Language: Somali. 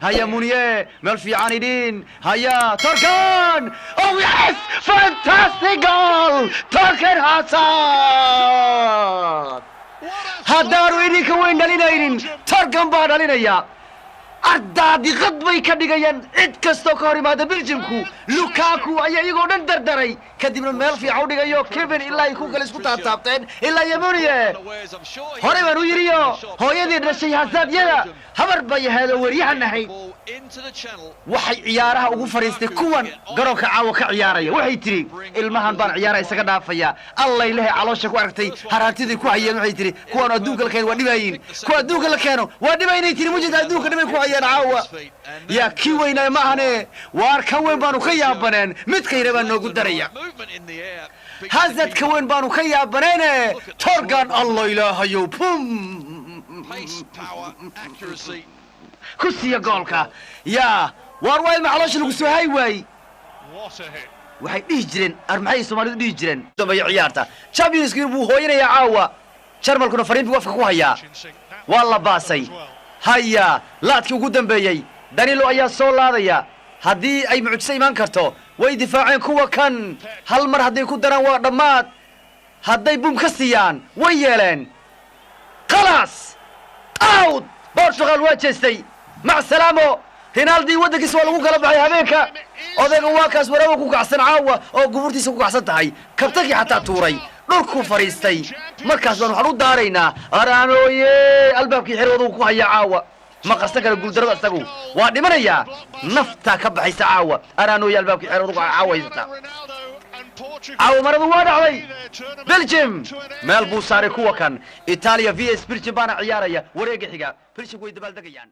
هيا مونيه مال في عنيدين هيا تركان او يس فانتاستيك جول تركان هاسان هدارو إنك وين دلينين تركان بدلينيا أردادي غضبي كديجيان إتكستو كوري ماذا بيلجمكو لوكاكو أيه يقولون دردري كديمنا مال في عودي جايو كيفن إلا يكون كلش كتاب تابتين إلا يمونيه هوري منو يريو هو يدي رشي هزاد يلا همر بي هذا وريح النهي waxay ciyaaraha ugu fariistay kuwan garoonka caawa ka ciyaaraya waxay tiri ilmahan baan ciyaaraha isaga dhaafaya allah ilaahay caloosha ku aragtay haraantidii ku hayeen waxay tiri kuwan adduunka la keeno waa dhibayin kuwa adduunka la keeno waa dhibaynay tiri mujida adduunka dhibay ku hayeen caawa yaa kii weynaa ma ahane waar ka weyn baanu ka yaabaneen mid kayra baan noogu daraya hazad ka weyn baanu ka yaabaneene torgan allah ilaahayow pum كسي جولكا يا وارواي معلش لقصو هاي واي waxay dhigi jireen armaxay Soomaalidu dhigi jireen dabay ciyaarta Champions League buu hooyanaya caawa Jarmalkuna fariin wafka ku haya walla baasay haya laadkii ugu dambeeyay Danilo ayaa soo laadaya hadii ay mucjisa iman karto way difaaceen kuwa kan hal mar haday ku daraan waa dhamaad haday bum ka siiyaan way yeeleen خلاص out Portugal waa jeestay مع السلامة رينالدي ودك يسوى لغو كلا بحي هبينك odaga waa kaas waraabo ku kacsan caawa oo guburtiisa ku kacsan tahay kabtagi xataa tuuray dhulku fariistay markaas baan waxaan u daaraynaa araanooye albaabkii xiroodu ku haya caawa ma qarsan kara guuldarada isagu waa dhimanaya nafta ka baxaysa caawa araanooye albaabkii xiroodu ku caawaysta caawa maradu waa dhacday Belgium meel buu saaray kuwa kan Italia vs Belgium baana ciyaaraya wareega xiga Belgium way dabaal degayaan